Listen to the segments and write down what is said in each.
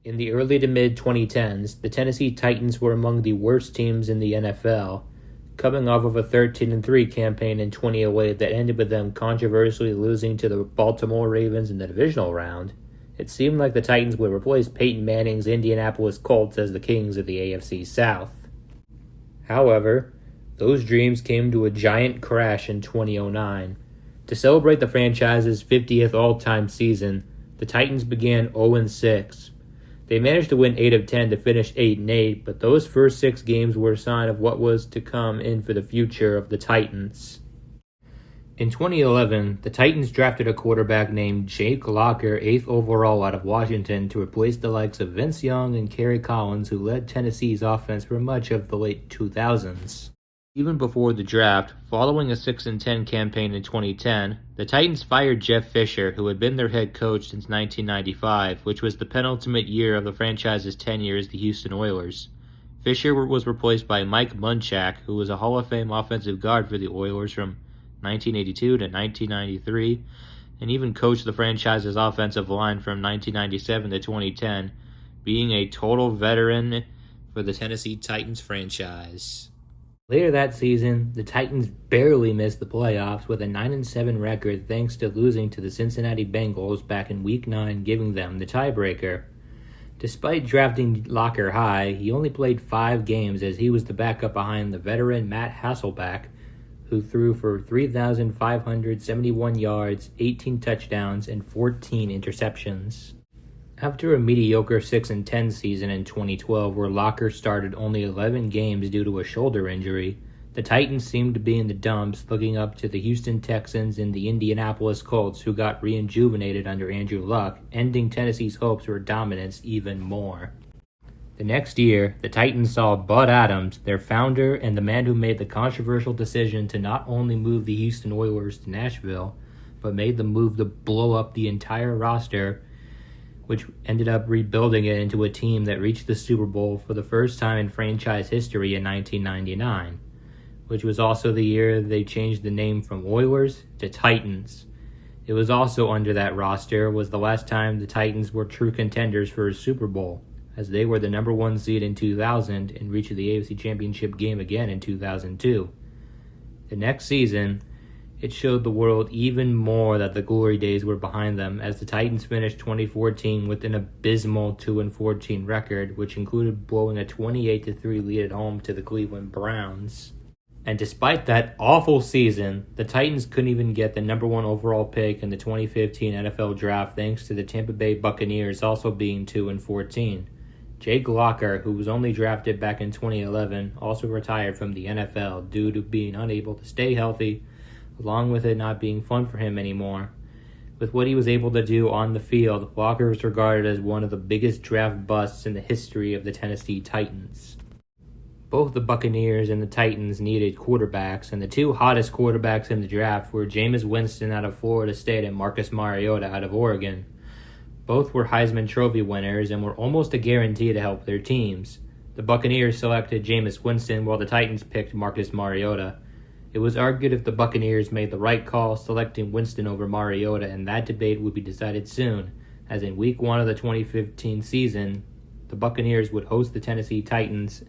In the early to mid-2010s, the Tennessee Titans were among the worst teams in the NFL, coming off of a 13-3 campaign in 2008 that ended with them controversially losing to the Baltimore Ravens in the divisional round. It seemed like the Titans would replace Peyton Manning's Indianapolis Colts as the kings of the AFC South. However, those dreams came to a giant crash in 2009. To celebrate the franchise's 50th all-time season, the Titans began 0-6. They managed to win 8 of 10 to finish 8-8, but those first 6 games were a sign of what was to come in for the future of the Titans. In 2011, the Titans drafted a quarterback named Jake Locker 8th overall out of Washington to replace the likes of Vince Young and Kerry Collins, who led Tennessee's offense for much of the late 2000s. Even before the draft, following a 6-10 campaign in 2010, the Titans fired Jeff Fisher, who had been their head coach since 1995, which was the penultimate year of the franchise's tenure as the Houston Oilers. Fisher was replaced by Mike Munchak, who was a Hall of Fame offensive guard for the Oilers from 1982 to 1993, and even coached the franchise's offensive line from 1997 to 2010, being a total veteran for the Tennessee Titans franchise. Later that season, the Titans barely missed the playoffs with a 9-7 record thanks to losing to the Cincinnati Bengals back in Week 9, giving them the tiebreaker. Despite drafting Locker high, he only played 5 games as he was the backup behind the veteran Matt Hasselbeck, who threw for 3,571 yards, 18 touchdowns, and 14 interceptions. After a mediocre 6-10 season in 2012 where Locker started only 11 games due to a shoulder injury, the Titans seemed to be in the dumps, looking up to the Houston Texans and the Indianapolis Colts, who got rejuvenated under Andrew Luck, ending Tennessee's hopes for dominance even more. The next year, the Titans saw Bud Adams, their founder and the man who made the controversial decision to not only move the Houston Oilers to Nashville, but made the move to blow up the entire roster, which ended up rebuilding it into a team that reached the Super Bowl for the first time in franchise history in 1999, which was also the year they changed the name from Oilers to Titans. It was also under that roster was the last time the Titans were true contenders for a Super Bowl, as they were the number 1 seed in 2000 and reached the AFC Championship game again in 2002. The next season, it showed the world even more that the glory days were behind them, as the Titans finished 2014 with an abysmal 2-14 record, which included blowing a 28-3 lead at home to the Cleveland Browns. And despite that awful season, the Titans couldn't even get the number 1 overall pick in the 2015 NFL Draft thanks to the Tampa Bay Buccaneers also being 2-14. Jake Locker, who was only drafted back in 2011, also retired from the NFL due to being unable to stay healthy, along with it not being fun for him anymore. With what he was able to do on the field, Locker was regarded as one of the biggest draft busts in the history of the Tennessee Titans. Both the Buccaneers and the Titans needed quarterbacks, and the 2 hottest quarterbacks in the draft were Jameis Winston out of Florida State and Marcus Mariota out of Oregon. Both were Heisman Trophy winners and were almost a guarantee to help their teams. The Buccaneers selected Jameis Winston while the Titans picked Marcus Mariota. It was argued if the Buccaneers made the right call selecting Winston over Mariota, and that debate would be decided soon, as in Week 1 of the 2015 season, the Buccaneers would host the Tennessee Titans,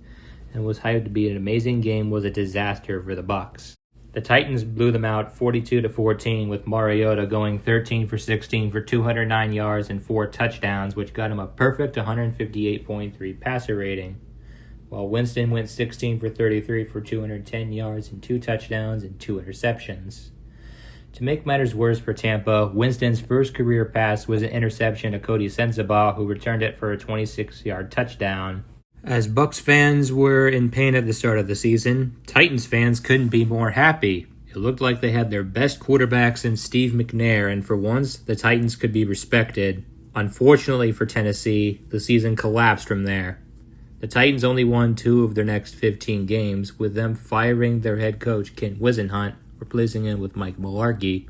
and was hyped to be an amazing game was a disaster for the Bucs. The Titans blew them out 42-14, with Mariota going 13 for 16 for 209 yards and 4 touchdowns, which got him a perfect 158.3 passer rating, while Winston went 16 for 33 for 210 yards and 2 touchdowns and 2 interceptions. To make matters worse for Tampa, Winston's first career pass was an interception to Cody Sensabaugh, who returned it for a 26-yard touchdown. As Bucs fans were in pain at the start of the season, Titans fans couldn't be more happy. It looked like they had their best quarterback since Steve McNair, and for once, the Titans could be respected. Unfortunately for Tennessee, the season collapsed from there. The Titans only won 2 of their next 15 games, with them firing their head coach Ken Wisenhunt, replacing him with Mike Mularkey.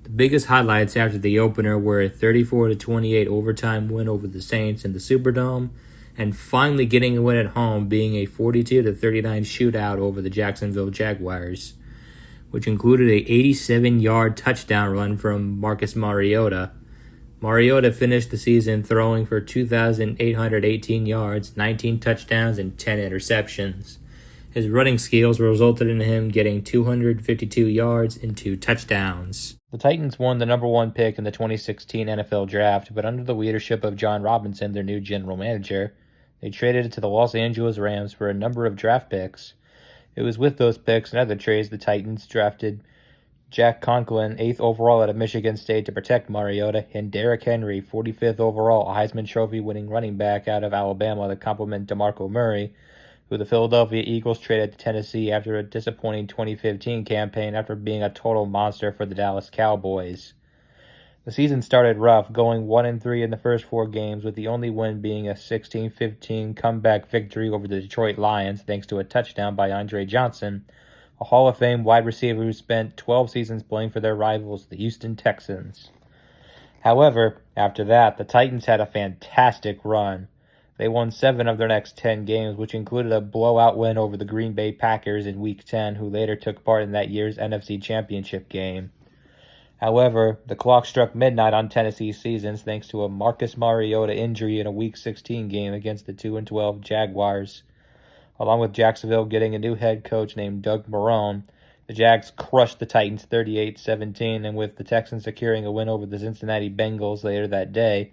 The biggest highlights after the opener were a 34-28 overtime win over the Saints in the Superdome, and finally getting a win at home, being a 42-39 shootout over the Jacksonville Jaguars, which included a 87-yard touchdown run from Marcus Mariota. Mariota finished the season throwing for 2,818 yards, 19 touchdowns, and 10 interceptions. His running skills resulted in him getting 252 yards and 2 touchdowns. The Titans won the number 1 pick in the 2016 NFL Draft, but under the leadership of John Robinson, their new general manager, they traded it to the Los Angeles Rams for a number of draft picks. It was with those picks and other trades the Titans drafted Jack Conklin, 8th overall out of Michigan State to protect Mariota, and Derrick Henry, 45th overall, a Heisman Trophy-winning running back out of Alabama to complement DeMarco Murray, who the Philadelphia Eagles traded to Tennessee after a disappointing 2015 campaign after being a total monster for the Dallas Cowboys. The season started rough, going 1-3 in the first 4 games, with the only win being a 16-15 comeback victory over the Detroit Lions thanks to a touchdown by Andre Johnson, a Hall of Fame wide receiver who spent 12 seasons playing for their rivals, the Houston Texans. However, after that, the Titans had a fantastic run. They won 7 of their next 10 games, which included a blowout win over the Green Bay Packers in Week 10, who later took part in that year's NFC Championship game. However, the clock struck midnight on Tennessee's seasons thanks to a Marcus Mariota injury in a Week 16 game against the 2-12 Jaguars. Along with Jacksonville getting a new head coach named Doug Marrone, the Jags crushed the Titans 38-17, and with the Texans securing a win over the Cincinnati Bengals later that day,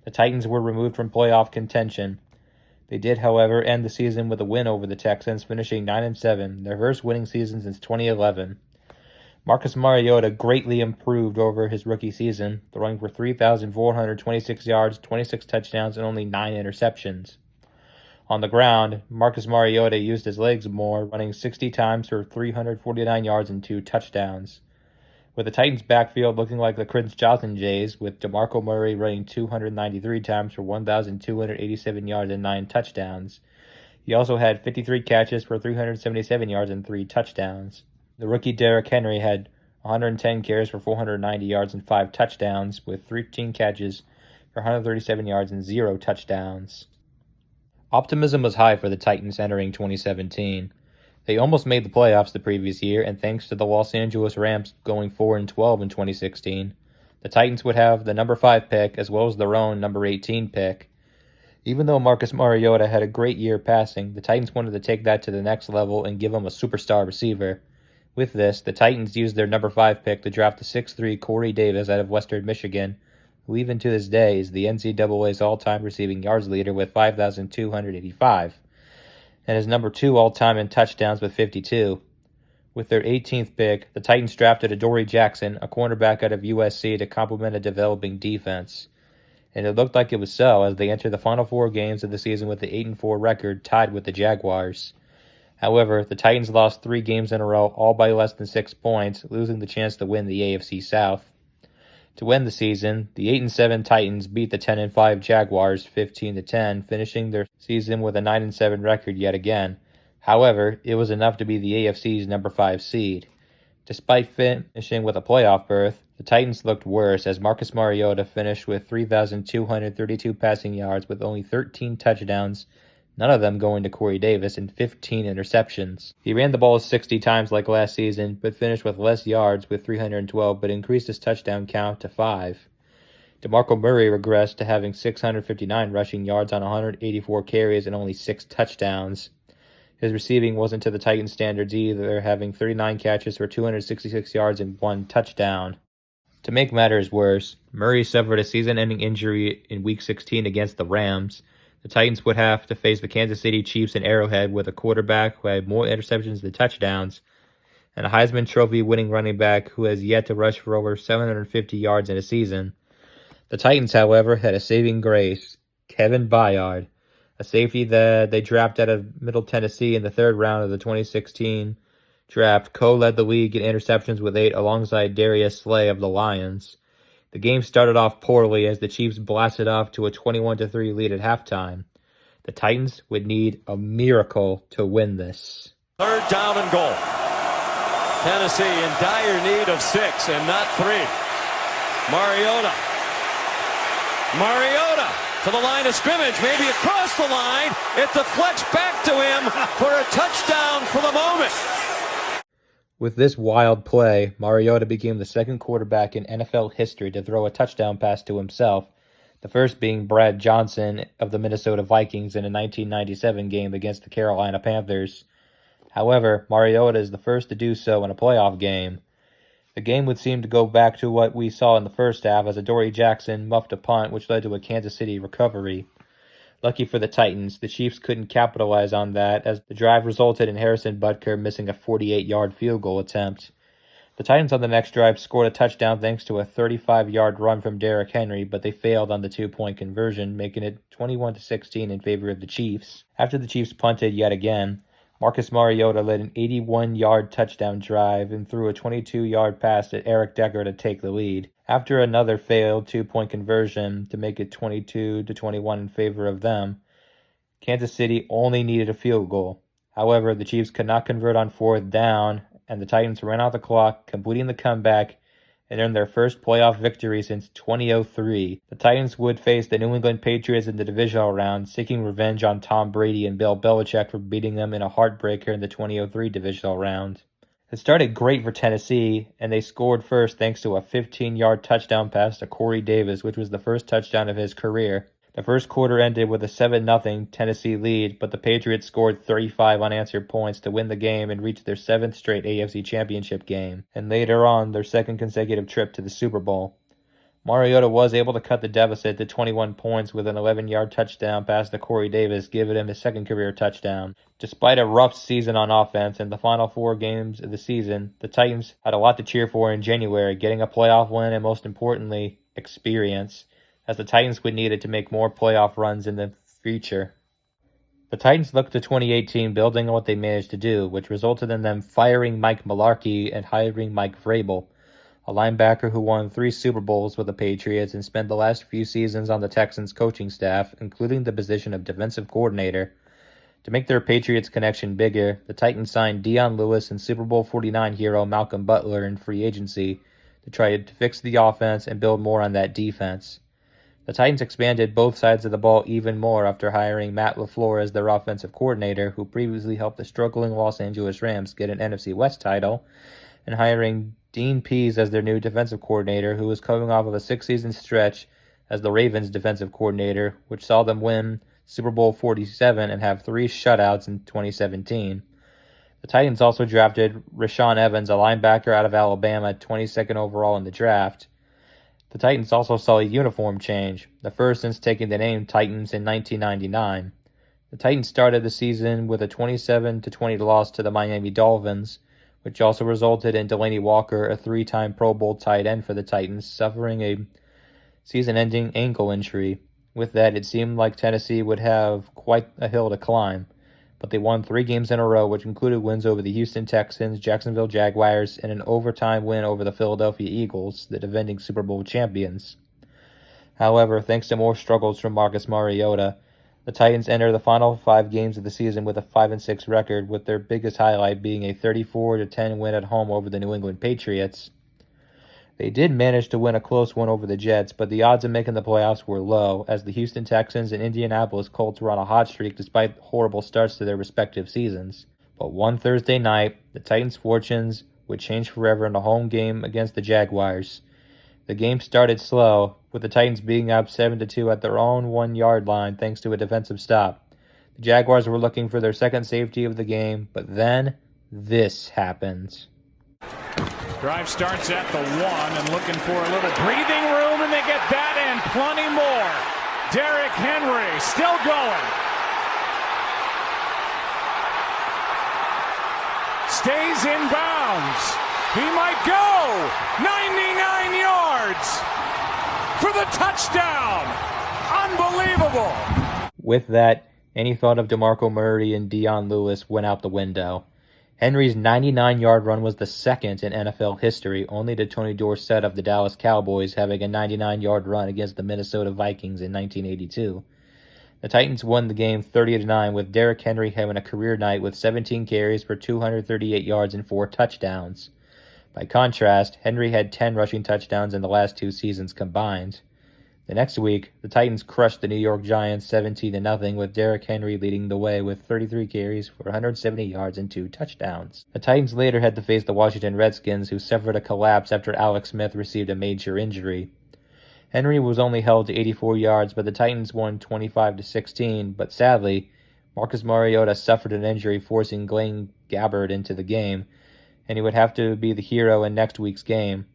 the Titans were removed from playoff contention. They did, however, end the season with a win over the Texans, finishing 9-7, their first winning season since 2011. Marcus Mariota greatly improved over his rookie season, throwing for 3,426 yards, 26 touchdowns, and only 9 interceptions. On the ground, Marcus Mariota used his legs more, running 60 times for 349 yards and 2 touchdowns. With the Titans' backfield looking like the Prince Johnson Jays, with DeMarco Murray running 293 times for 1,287 yards and 9 touchdowns. He also had 53 catches for 377 yards and 3 touchdowns. The rookie Derrick Henry had 110 carries for 490 yards and 5 touchdowns, with 13 catches for 137 yards and 0 touchdowns. Optimism was high for the Titans entering 2017. They almost made the playoffs the previous year, and thanks to the Los Angeles Rams going 4-12 in 2016, the Titans would have the number 5 pick as well as their own number 18 pick. Even though Marcus Mariota had a great year passing, the Titans wanted to take that to the next level and give him a superstar receiver. With this, the Titans used their number 5 pick to draft the 6'3" Corey Davis out of Western Michigan, who even to this day is the NCAA's all-time receiving yards leader with 5,285. And is number 2 all-time in touchdowns with 52. With their 18th pick, the Titans drafted Adoree Jackson, a cornerback out of USC, to complement a developing defense. And it looked like it was so as they entered the final 4 games of the season with the 8-4 record, tied with the Jaguars. However, the Titans lost 3 games in a row, all by less than 6 points, losing the chance to win the AFC South. To end the season, the 8-7 Titans beat the 10-5 Jaguars 15-10, finishing their season with a 9-7 record yet again. However, it was enough to be the AFC's number 5 seed. Despite finishing with a playoff berth, the Titans looked worse as Marcus Mariota finished with 3,232 passing yards with only 13 touchdowns, none of them going to Corey Davis, and 15 interceptions. He ran the ball 60 times like last season, but finished with less yards with 312, but increased his touchdown count to 5. DeMarco Murray regressed to having 659 rushing yards on 184 carries and only 6 touchdowns. His receiving wasn't to the Titans' standards either, having 39 catches for 266 yards and 1 touchdown. To make matters worse, Murray suffered a season-ending injury in Week 16 against the Rams. The Titans would have to face the Kansas City Chiefs in Arrowhead with a quarterback who had more interceptions than touchdowns, and a Heisman Trophy-winning running back who has yet to rush for over 750 yards in a season. The Titans, however, had a saving grace: Kevin Byard, a safety that they drafted out of Middle Tennessee in the 3rd round of the 2016 draft, co-led the league in interceptions with 8 alongside Darius Slay of the Lions. The game started off poorly as the Chiefs blasted off to a 21-3 lead at halftime. The Titans would need a miracle to win this. 3rd down and goal. Tennessee in dire need of 6 and not 3. Mariota to the line of scrimmage, maybe across the line. It deflects back to him for a touchdown for the moment. With this wild play, Mariota became the second quarterback in NFL history to throw a touchdown pass to himself, the first being Brad Johnson of the Minnesota Vikings in a 1997 game against the Carolina Panthers. However, Mariota is the first to do so in a playoff game. The game would seem to go back to what we saw in the first half as Adoree Jackson muffed a punt which led to a Kansas City recovery. Lucky for the Titans, the Chiefs couldn't capitalize on that as the drive resulted in Harrison Butker missing a 48-yard field goal attempt. The Titans on the next drive scored a touchdown thanks to a 35-yard run from Derrick Henry, but they failed on the two-point conversion, making it 21-16 in favor of the Chiefs. After the Chiefs punted yet again, Marcus Mariota led an 81-yard touchdown drive and threw a 22-yard pass at Eric Decker to take the lead. After another failed two-point conversion to make it 22-21 in favor of them, Kansas City only needed a field goal. However, the Chiefs could not convert on fourth down, and the Titans ran out the clock, completing the comeback and earned their first playoff victory since 2003. The Titans would face the New England Patriots in the divisional round, seeking revenge on Tom Brady and Bill Belichick for beating them in a heartbreaker in the 2003 divisional round. It started great for Tennessee, and they scored first thanks to a 15-yard touchdown pass to Corey Davis, which was the first touchdown of his career. The first quarter ended with a 7-0 Tennessee lead, but the Patriots scored 35 unanswered points to win the game and reach their 7th straight AFC Championship game, and later on their second consecutive trip to the Super Bowl. Mariota was able to cut the deficit to 21 points with an 11-yard touchdown pass to Corey Davis, giving him his second career touchdown. Despite a rough season on offense in the final 4 games of the season, the Titans had a lot to cheer for in January, getting a playoff win and, most importantly, experience, as the Titans would need it to make more playoff runs in the future. The Titans looked to 2018 building on what they managed to do, which resulted in them firing Mike Mularkey and hiring Mike Vrabel, a linebacker who won 3 Super Bowls with the Patriots and spent the last few seasons on the Texans coaching staff, including the position of defensive coordinator. To make their Patriots connection bigger, the Titans signed Dion Lewis and Super Bowl 49 hero Malcolm Butler in free agency to try to fix the offense and build more on that defense. The Titans expanded both sides of the ball even more after hiring Matt LaFleur as their offensive coordinator, who previously helped the struggling Los Angeles Rams get an NFC West title, and hiring Dean Pease as their new defensive coordinator, who was coming off of a 6-season stretch as the Ravens defensive coordinator, which saw them win Super Bowl 47 and have 3 shutouts in 2017. The Titans also drafted Rashaan Evans, a linebacker out of Alabama, 22nd overall in the draft. The Titans also saw a uniform change, the first since taking the name Titans in 1999. The Titans started the season with a 27-20 loss to the Miami Dolphins, which also resulted in Delanie Walker, a 3-time Pro Bowl tight end for the Titans, suffering a season-ending ankle injury. With that, it seemed like Tennessee would have quite a hill to climb, but they won 3 games in a row, which included wins over the Houston Texans, Jacksonville Jaguars, and an overtime win over the Philadelphia Eagles, the defending Super Bowl champions. However, thanks to more struggles from Marcus Mariota, the Titans enter the final 5 games of the season with a 5-6 record, with their biggest highlight being a 34-10 win at home over the New England Patriots. They did manage to win a close one over the Jets, but the odds of making the playoffs were low, as the Houston Texans and Indianapolis Colts were on a hot streak despite horrible starts to their respective seasons. But one Thursday night, the Titans' fortunes would change forever in a home game against the Jaguars. The game started slow, with the Titans being up 7-2 at their own 1-yard line thanks to a defensive stop. The Jaguars were looking for their second safety of the game, but then this happened. Drive starts at the 1 and looking for a little breathing room, and they get that and plenty more. Derrick Henry still going. Stays in bounds. He might go. 99 yards for the touchdown. Unbelievable. With that, any thought of DeMarco Murray and Dion Lewis went out the window. Henry's 99-yard run was the second in NFL history, only to Tony Dorsett of the Dallas Cowboys having a 99-yard run against the Minnesota Vikings in 1982. The Titans won the game 30-9, with Derrick Henry having a career night with 17 carries for 238 yards and 4 touchdowns. By contrast, Henry had 10 rushing touchdowns in the last 2 seasons combined. The next week, the Titans crushed the New York Giants 17-0 with Derrick Henry leading the way with 33 carries for 170 yards and 2 touchdowns. The Titans later had to face the Washington Redskins, who suffered a collapse after Alex Smith received a major injury. Henry was only held to 84 yards, but the Titans won 25-16, but sadly, Marcus Mariota suffered an injury, forcing Blaine Gabbert into the game, and he would have to be the hero in next week's game.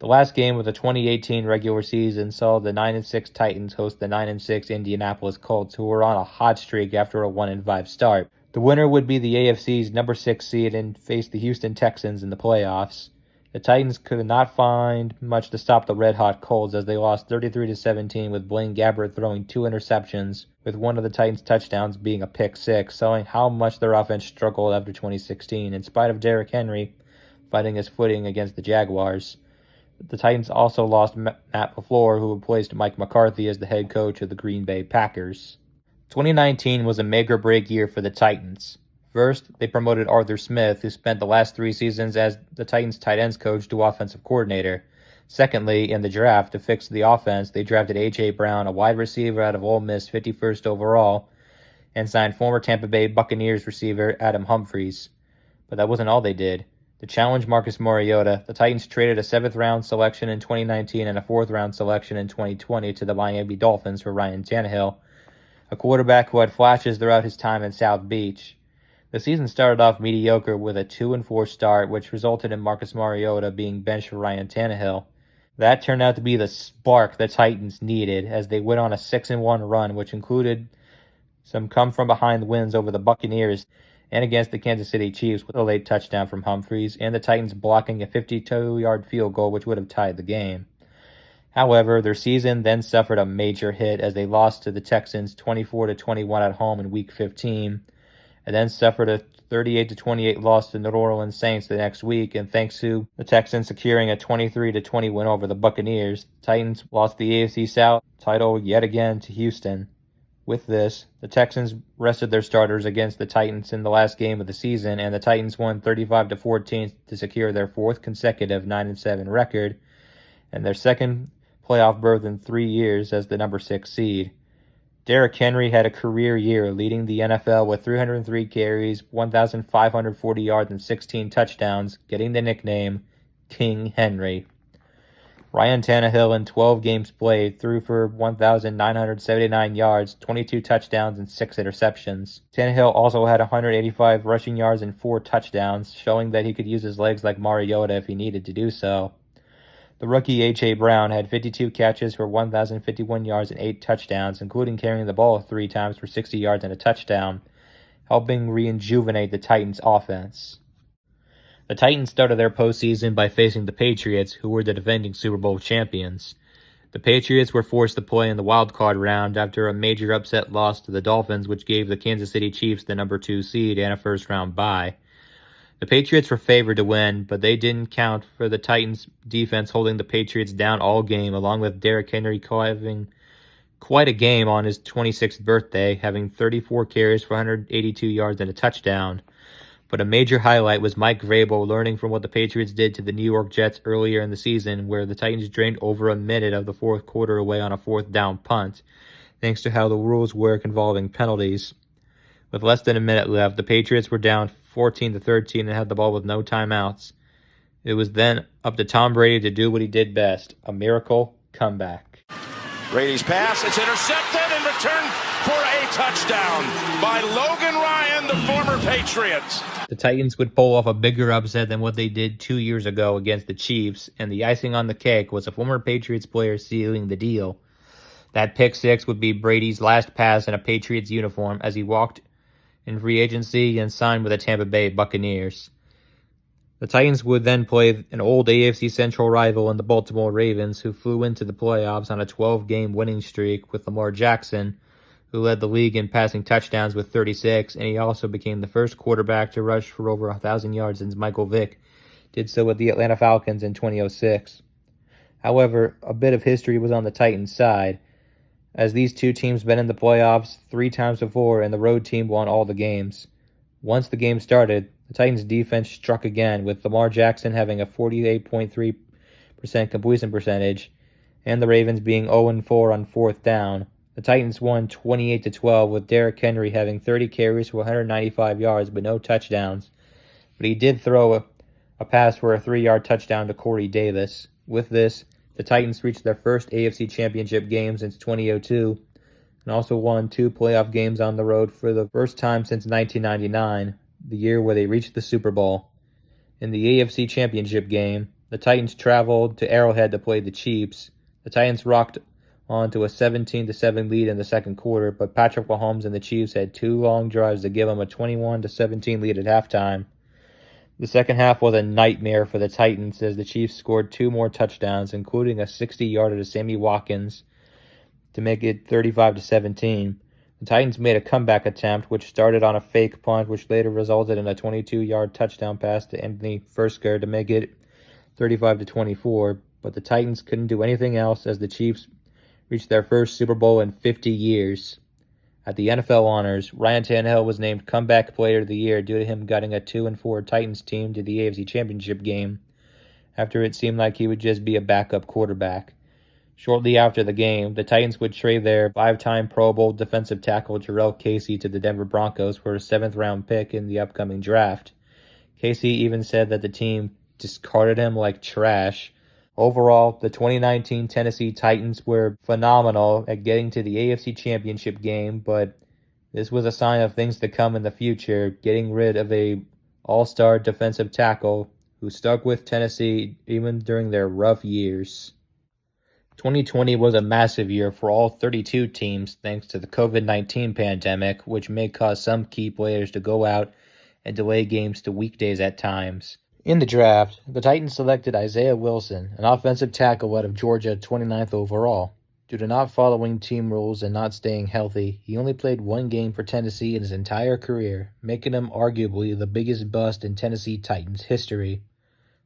The last game of the 2018 regular season saw the 9-6 Titans host the 9-6 Indianapolis Colts, who were on a hot streak after a 1-5 start. The winner would be the AFC's number 6 seed and face the Houston Texans in the playoffs. The Titans could not find much to stop the red-hot Colts as they lost 33-17 with Blaine Gabbert throwing 2 interceptions, with one of the Titans' touchdowns being a pick-6, showing how much their offense struggled after 2016, in spite of Derrick Henry finding his footing against the Jaguars. The Titans also lost Matt LaFleur, who replaced Mike McCarthy as the head coach of the Green Bay Packers. 2019 was a make-or-break year for the Titans. First, they promoted Arthur Smith, who spent the last 3 seasons as the Titans' tight ends coach, to offensive coordinator. Secondly, in the draft, to fix the offense, they drafted A.J. Brown, a wide receiver out of Ole Miss, 51st overall, and signed former Tampa Bay Buccaneers receiver Adam Humphries. But that wasn't all they did. To challenge Marcus Mariota, the Titans traded a 7th-round selection in 2019 and a 4th-round selection in 2020 to the Miami Dolphins for Ryan Tannehill, a quarterback who had flashes throughout his time in South Beach. The season started off mediocre with a 2-4 start, which resulted in Marcus Mariota being benched for Ryan Tannehill. That turned out to be the spark the Titans needed as they went on a 6-1 run, which included some come-from-behind wins over the Buccaneers and against the Kansas City Chiefs with a late touchdown from Humphries, and the Titans blocking a 52-yard field goal which would have tied the game. However, their season then suffered a major hit as they lost to the Texans 24-21 at home in Week 15, and then suffered a 38-28 loss to the New Orleans Saints the next week, and thanks to the Texans securing a 23-20 win over the Buccaneers, the Titans lost the AFC South title yet again to Houston. With this, the Texans rested their starters against the Titans in the last game of the season, and the Titans won 35-14 to secure their 4th consecutive 9-7 record and their 2nd playoff berth in 3 years as the number 6 seed. Derrick Henry had a career year, leading the NFL with 303 carries, 1,540 yards, and 16 touchdowns, getting the nickname King Henry. Ryan Tannehill, in 12 games played, threw for 1,979 yards, 22 touchdowns, and 6 interceptions. Tannehill also had 185 rushing yards and 4 touchdowns, showing that he could use his legs like Mariota if he needed to do so. The rookie A.J. Brown had 52 catches for 1,051 yards and 8 touchdowns, including carrying the ball 3 times for 60 yards and a touchdown, helping rejuvenate the Titans' offense. The Titans started their postseason by facing the Patriots, who were the defending Super Bowl champions. The Patriots were forced to play in the wild card round after a major upset loss to the Dolphins, which gave the Kansas City Chiefs the number 2 seed and a first-round bye. The Patriots were favored to win, but they didn't count for the Titans' defense holding the Patriots down all game, along with Derrick Henry having quite a game on his 26th birthday, having 34 carries for 182 yards and a touchdown. But a major highlight was Mike Vrabel learning from what the Patriots did to the New York Jets earlier in the season, where the Titans drained over a minute of the 4th quarter away on a 4th down punt, thanks to how the rules work involving penalties. With less than a minute left, the Patriots were down 14-13 and had the ball with no timeouts. It was then up to Tom Brady to do what he did best, a miracle comeback. Brady's pass, it's intercepted and returned for a touchdown by Logan Ryan, the former Patriot. The Titans would pull off a bigger upset than what they did 2 years ago against the Chiefs, and the icing on the cake was a former Patriots player sealing the deal. That pick 6 would be Brady's last pass in a Patriots uniform as he walked in free agency and signed with the Tampa Bay Buccaneers. The Titans would then play an old AFC Central rival in the Baltimore Ravens, who flew into the playoffs on a 12-game winning streak with Lamar Jackson, who led the league in passing touchdowns with 36, and he also became the first quarterback to rush for over 1,000 yards since Michael Vick did so with the Atlanta Falcons in 2006. However, a bit of history was on the Titans' side, as these two teams been in the playoffs 3 times before, and the road team won all the games. Once the game started, the Titans' defense struck again, with Lamar Jackson having a 48.3% completion percentage, and the Ravens being 0-4 on fourth down. The Titans won 28-12 with Derrick Henry having 30 carries for 195 yards but no touchdowns. But he did throw a pass for a 3-yard touchdown to Corey Davis. With this, the Titans reached their first AFC Championship game since 2002 and also won 2 playoff games on the road for the first time since 1999, the year where they reached the Super Bowl. In the AFC Championship game, the Titans traveled to Arrowhead to play the Chiefs. The Titans rocked on to a 17-7 lead in the second quarter, but Patrick Mahomes and the Chiefs had 2 long drives to give them a 21-17 lead at halftime. The second half was a nightmare for the Titans as the Chiefs scored 2 more touchdowns, including a 60-yarder to Sammy Watkins to make it 35-17. The Titans made a comeback attempt, which started on a fake punt, which later resulted in a 22-yard touchdown pass to Anthony Fursker to make it 35-24, but the Titans couldn't do anything else as the Chiefs reached their first Super Bowl in 50 years. At the NFL Honors, Ryan Tannehill was named Comeback Player of the Year due to him guiding a 2-4 Titans team to the AFC Championship game after it seemed like he would just be a backup quarterback. Shortly after the game, the Titans would trade their 5-time Pro Bowl defensive tackle Jarrell Casey to the Denver Broncos for a 7th-round pick in the upcoming draft. Casey even said that the team discarded him like trash. Overall, the 2019 Tennessee Titans were phenomenal at getting to the AFC Championship game, but this was a sign of things to come in the future, getting rid of a all-star defensive tackle who stuck with Tennessee even during their rough years. 2020 was a massive year for all 32 teams thanks to the COVID-19 pandemic, which may cause some key players to go out and delay games to weekdays at times. In the draft, the Titans selected Isaiah Wilson, an offensive tackle out of Georgia, 29th overall. Due to not following team rules and not staying healthy, he only played 1 game for Tennessee in his entire career, making him arguably the biggest bust in Tennessee Titans history.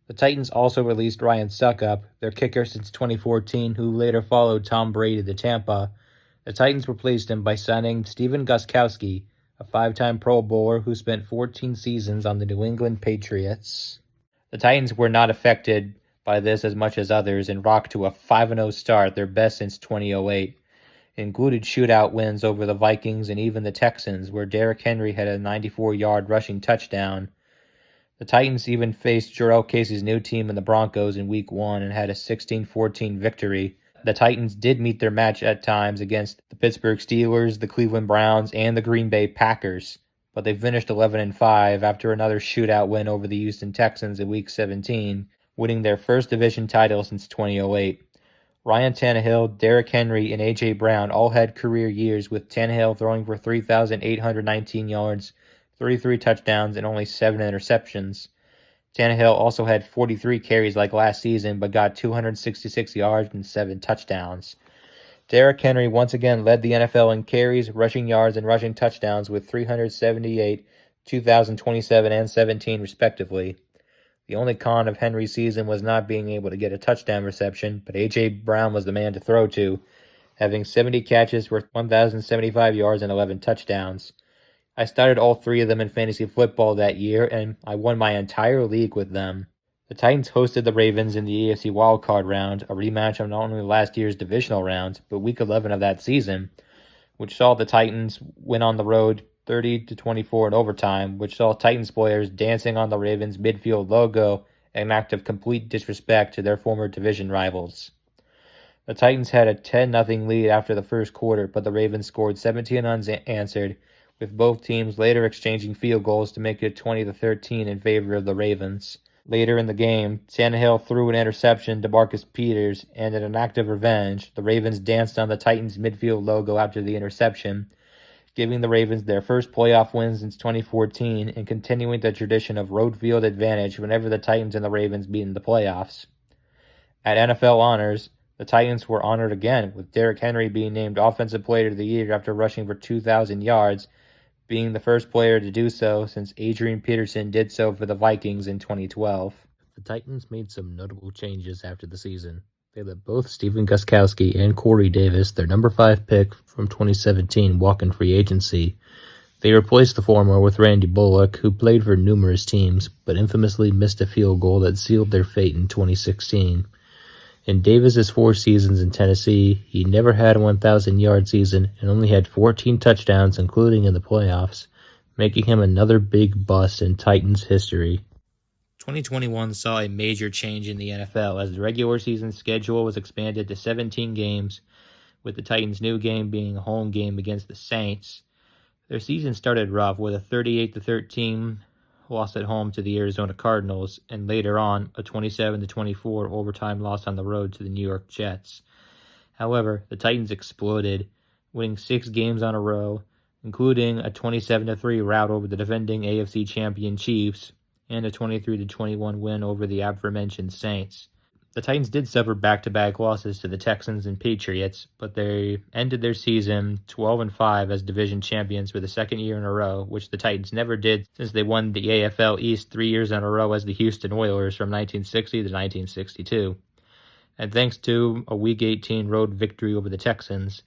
The Titans also released Ryan Suckup, their kicker since 2014, who later followed Tom Brady to Tampa. The Titans replaced him by signing Steven Gostkowski, a 5-time Pro Bowler who spent 14 seasons on the New England Patriots. The Titans were not affected by this as much as others and rocked to a 5-0 start, their best since 2008. It included shootout wins over the Vikings and even the Texans, where Derrick Henry had a 94-yard rushing touchdown. The Titans even faced Jarrell Casey's new team in the Broncos in Week 1 and had a 16-14 victory. The Titans did meet their match at times against the Pittsburgh Steelers, the Cleveland Browns, and the Green Bay Packers, but they finished 11-5 after another shootout win over the Houston Texans in Week 17, winning their first division title since 2008. Ryan Tannehill, Derrick Henry, and A.J. Brown all had career years, with Tannehill throwing for 3,819 yards, 33 touchdowns, and only 7 interceptions. Tannehill also had 43 carries like last season, but got 266 yards and 7 touchdowns. Derrick Henry once again led the NFL in carries, rushing yards, and rushing touchdowns with 378, 2,027, and 17 respectively. The only con of Henry's season was not being able to get a touchdown reception, but A.J. Brown was the man to throw to, having 70 catches for 1,075 yards and 11 touchdowns. I started all 3 of them in fantasy football that year, and I won my entire league with them. The Titans hosted the Ravens in the AFC wildcard round, a rematch of not only last year's divisional round, but Week 11 of that season, which saw the Titans win on the road 30-24 in overtime, which saw Titans players dancing on the Ravens' midfield logo, an act of complete disrespect to their former division rivals. The Titans had a 10-0 lead after the first quarter, but the Ravens scored 17 unanswered, with both teams later exchanging field goals to make it 20-13 in favor of the Ravens. Later in the game, Tannehill threw an interception to Marcus Peters, and in an act of revenge, the Ravens danced on the Titans' midfield logo after the interception, giving the Ravens their first playoff win since 2014 and continuing the tradition of road field advantage whenever the Titans and the Ravens meet in the playoffs. At NFL Honors, the Titans were honored again, with Derrick Henry being named Offensive Player of the Year after rushing for 2,000 yards, being the first player to do so since Adrian Peterson did so for the Vikings in 2012. The Titans made some notable changes after the season. They let both Steven Gostkowski and Corey Davis, their number 5 pick from 2017, walk in free agency. They replaced the former with Randy Bullock, who played for numerous teams, but infamously missed a field goal that sealed their fate in 2016. In Davis's 4 seasons in Tennessee, he never had a 1,000-yard season and only had 14 touchdowns, including in the playoffs, making him another big bust in Titans history. 2021 saw a major change in the NFL as the regular season schedule was expanded to 17 games, with the Titans' new game being a home game against the Saints. Their season started rough with a 38-13 loss at home to the Arizona Cardinals, and later on a 27-24 overtime loss on the road to the New York Jets. However, the Titans exploded, winning 6 games on a row, including a 27-3 rout over the defending AFC champion Chiefs and a 23-21 win over the aforementioned Saints. The Titans did suffer back-to-back losses to the Texans and Patriots, but they ended their season 12-5 as division champions for the second year in a row, which the Titans never did since they won the AFL East 3 years in a row as the Houston Oilers from 1960 to 1962. And thanks to a Week 18 road victory over the Texans,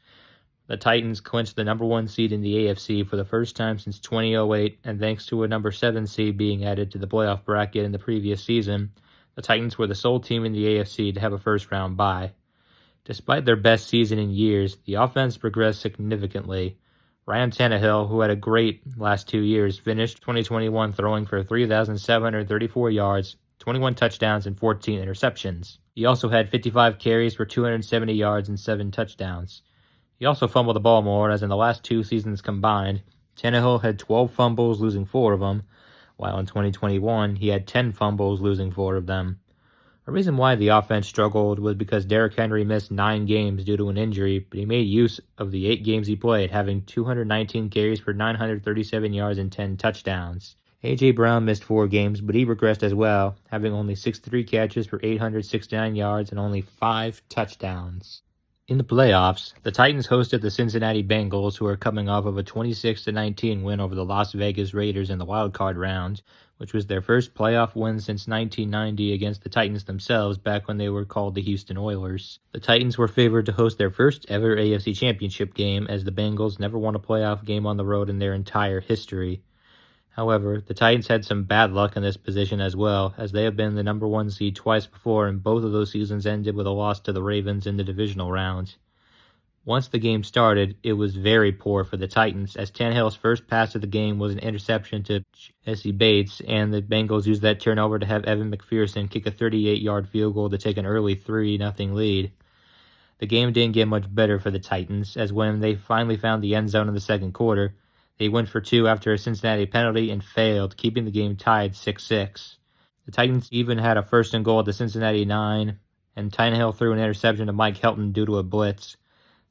the Titans clinched the number 1 seed in the AFC for the first time since 2008, and thanks to a number 7 seed being added to the playoff bracket in the previous season, the Titans were the sole team in the AFC to have a first-round bye. Despite their best season in years, the offense progressed significantly. Ryan Tannehill, who had a great last 2 years, finished 2021 throwing for 3,734 yards, 21 touchdowns, and 14 interceptions. He also had 55 carries for 270 yards and 7 touchdowns. He also fumbled the ball more, as in the last 2 seasons combined, Tannehill had 12 fumbles, losing 4 of them, while in 2021, he had 10 fumbles, losing 4 of them. A reason why the offense struggled was because Derrick Henry missed 9 games due to an injury, but he made use of the 8 games he played, having 219 carries for 937 yards and 10 touchdowns. A.J. Brown missed 4 games, but he regressed as well, having only 63 catches for 869 yards and only 5 touchdowns. In the playoffs, the Titans hosted the Cincinnati Bengals, who are coming off of a 26-19 win over the Las Vegas Raiders in the wildcard round, which was their first playoff win since 1990 against the Titans themselves back when they were called the Houston Oilers. The Titans were favored to host their first ever AFC Championship game, as the Bengals never won a playoff game on the road in their entire history. However, the Titans had some bad luck in this position as well, as they have been the number 1 seed twice before, and both of those seasons ended with a loss to the Ravens in the divisional round. Once the game started, it was very poor for the Titans, as Tannehill's first pass of the game was an interception to Jesse Bates, and the Bengals used that turnover to have Evan McPherson kick a 38-yard field goal to take an early 3-0 lead. The game didn't get much better for the Titans, as when they finally found the end zone in the second quarter, they went for 2 after a Cincinnati penalty and failed, keeping the game tied 6-6. The Titans even had a first and goal at the Cincinnati 9, and Tannehill threw an interception to Mike Helton due to a blitz.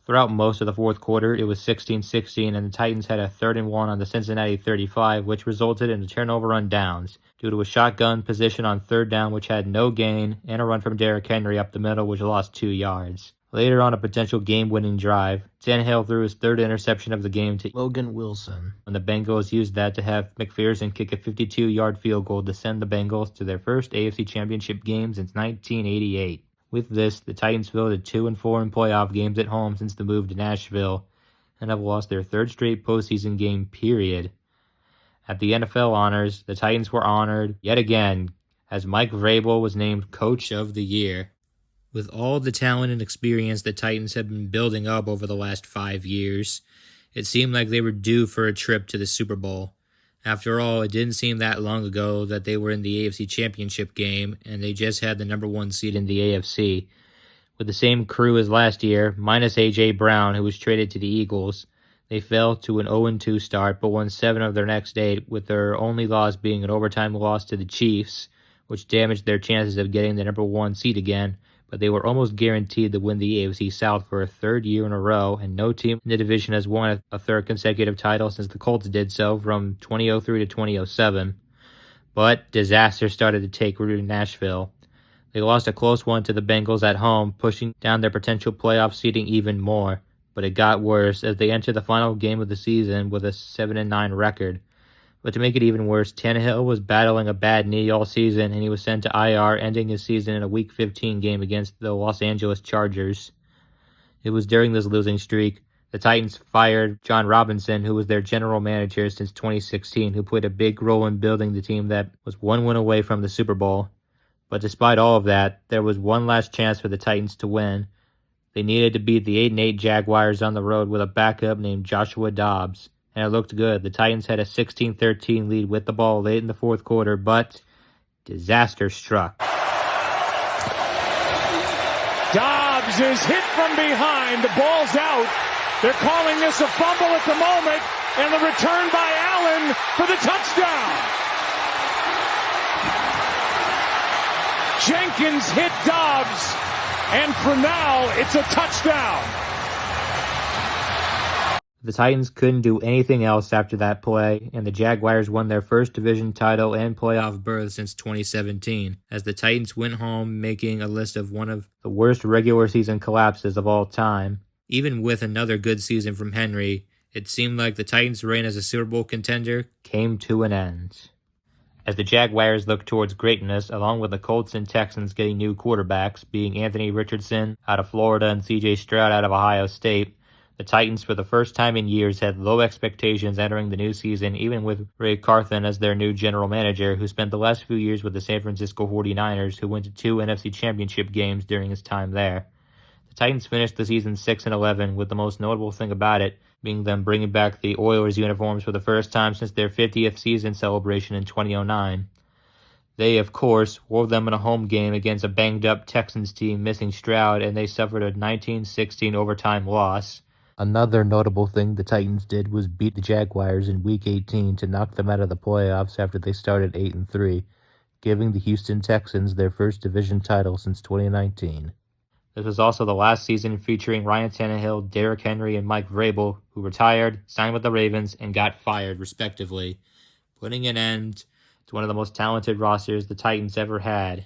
Throughout most of the fourth quarter, it was 16-16, and the Titans had a 3rd and 1 on the Cincinnati 35, which resulted in a turnover on downs, due to a shotgun position on 3rd down, which had no gain, and a run from Derrick Henry up the middle, which lost 2 yards. Later on a potential game-winning drive, Tannehill threw his 3rd interception of the game to Logan Wilson, and the Bengals used that to have McPherson kick a 52-yard field goal to send the Bengals to their first AFC Championship game since 1988. With this, the Titans fell to 2-4 in playoff games at home since the move to Nashville, and have lost their 3rd straight postseason game, period. At the NFL honors, the Titans were honored yet again, as Mike Vrabel was named Coach of the Year. With all the talent and experience the Titans have been building up over the last 5 years, it seemed like they were due for a trip to the Super Bowl. After all, it didn't seem that long ago that they were in the AFC Championship game, and they just had the number 1 seed in the AFC. With the same crew as last year, minus A.J. Brown, who was traded to the Eagles, they fell to an 0-2 start, but won 7 of their next 8, with their only loss being an overtime loss to the Chiefs, which damaged their chances of getting the number 1 seed again, but they were almost guaranteed to win the AFC South for a 3rd year in a row, and no team in the division has won a 3rd consecutive title since the Colts did so from 2003 to 2007. But disaster started to take root in Nashville. They lost a close one to the Bengals at home, pushing down their potential playoff seeding even more, but it got worse as they entered the final game of the season with a 7-9 record. But to make it even worse, Tannehill was battling a bad knee all season, and he was sent to IR, ending his season in a Week 15 game against the Los Angeles Chargers. It was during this losing streak the Titans fired John Robinson, who was their general manager since 2016, who played a big role in building the team that was 1 win away from the Super Bowl. But despite all of that, there was one last chance for the Titans to win. They needed to beat the 8-8 Jaguars on the road with a backup named Joshua Dobbs, and it looked good. The Titans had a 16-13 lead with the ball late in the fourth quarter, but disaster struck. Dobbs is hit from behind. The ball's out. They're calling this a fumble at the moment, and the return by Allen for the touchdown. Jenkins hit Dobbs, and for now, it's a touchdown. The Titans couldn't do anything else after that play, and the Jaguars won their first division title and playoff berth since 2017, as the Titans went home making a list of one of the worst regular season collapses of all time. Even with another good season from Henry, it seemed like the Titans' reign as a Super Bowl contender came to an end. As the Jaguars looked towards greatness, along with the Colts and Texans getting new quarterbacks, being Anthony Richardson out of Florida and C.J. Stroud out of Ohio State, the Titans, for the first time in years, had low expectations entering the new season, even with Ray Carthon as their new general manager, who spent the last few years with the San Francisco 49ers, who went to 2 NFC Championship games during his time there. The Titans finished the season 6-11, with the most notable thing about it being them bringing back the Oilers uniforms for the first time since their 50th season celebration in 2009. They, of course, wore them in a home game against a banged-up Texans team missing Stroud, and they suffered a 19-16 overtime loss. Another notable thing the Titans did was beat the Jaguars in Week 18 to knock them out of the playoffs after they started 8-3, giving the Houston Texans their first division title since 2019. This was also the last season featuring Ryan Tannehill, Derrick Henry, and Mike Vrabel, who retired, signed with the Ravens, and got fired, respectively, putting an end to one of the most talented rosters the Titans ever had.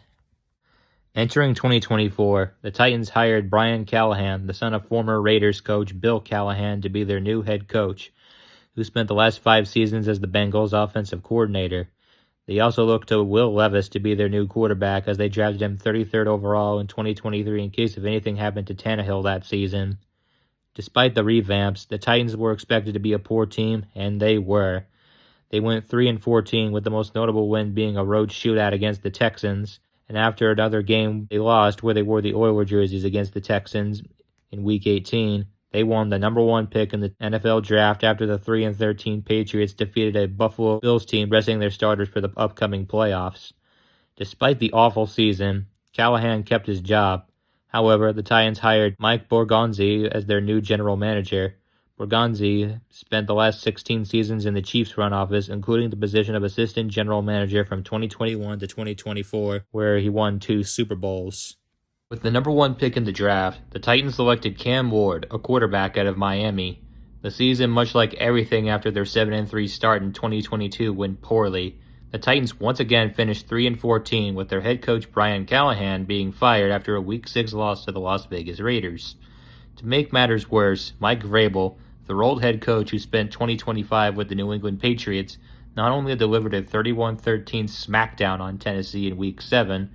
Entering 2024, the Titans hired Brian Callahan, the son of former Raiders coach Bill Callahan, to be their new head coach, who spent the last 5 seasons as the Bengals' offensive coordinator. They also looked to Will Levis to be their new quarterback, as they drafted him 33rd overall in 2023 in case if anything happened to Tannehill that season. Despite the revamps, the Titans were expected to be a poor team, and they were. They went 3-14, with the most notable win being a road shootout against the Texans, and after another game they lost where they wore the Oilers jerseys against the Texans in Week 18, they won the number 1 pick in the NFL draft after the 3-13 Patriots defeated a Buffalo Bills team resting their starters for the upcoming playoffs. Despite the awful season, Callahan kept his job. However, the Titans hired Mike Borgonzi as their new general manager. Borgonzi spent the last 16 seasons in the Chiefs front office, including the position of assistant general manager from 2021 to 2024, where he won 2 Super Bowls. With the number 1 pick in the draft, the Titans selected Cam Ward, a quarterback out of Miami. The season, much like everything after their 7-3 start in 2022, went poorly. The Titans once again finished 3-14, with their head coach Brian Callahan being fired after a Week 6 loss to the Las Vegas Raiders. To make matters worse, Mike Vrabel, the old head coach who spent 2025 with the New England Patriots, not only delivered a 31-13 smackdown on Tennessee in Week 7,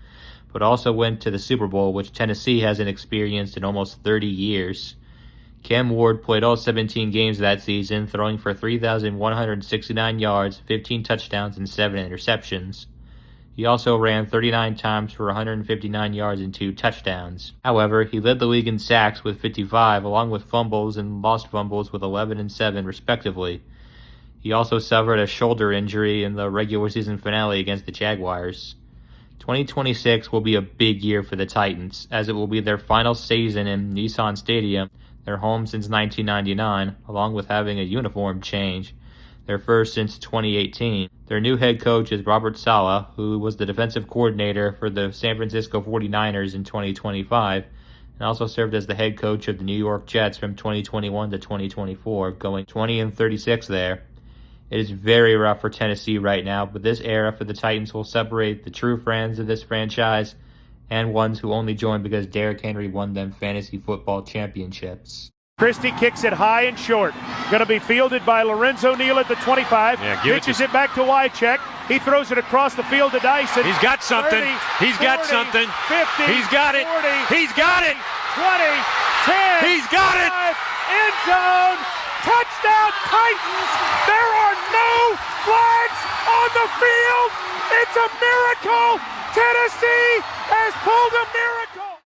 but also went to the Super Bowl, which Tennessee hasn't experienced in almost 30 years. Cam Ward played all 17 games that season, throwing for 3,169 yards, 15 touchdowns, and 7 interceptions. He also ran 39 times for 159 yards and 2 touchdowns. However, he led the league in sacks with 55, along with fumbles and lost fumbles with 11 and 7, respectively. He also suffered a shoulder injury in the regular season finale against the Jaguars. 2026 will be a big year for the Titans, as it will be their final season in Nissan Stadium, their home since 1999, along with having a uniform change, their first since 2018. Their new head coach is Robert Saleh, who was the defensive coordinator for the San Francisco 49ers in 2025, and also served as the head coach of the New York Jets from 2021 to 2024, going 20-36 there. It is very rough for Tennessee right now, but this era for the Titans will separate the true fans of this franchise and ones who only joined because Derrick Henry won them fantasy football championships. Christie kicks it high and short. Going to be fielded by Lorenzo Neal at the 25. Pitches it back to Wycheck. He throws it across the field to Dyson. He's got something. 30, He's 40, got something. 50. He's got it. 40, He's got it. 20, 10. He's got it. End zone. Touchdown Titans. There are no flags on the field. It's a miracle. Tennessee has pulled a miracle.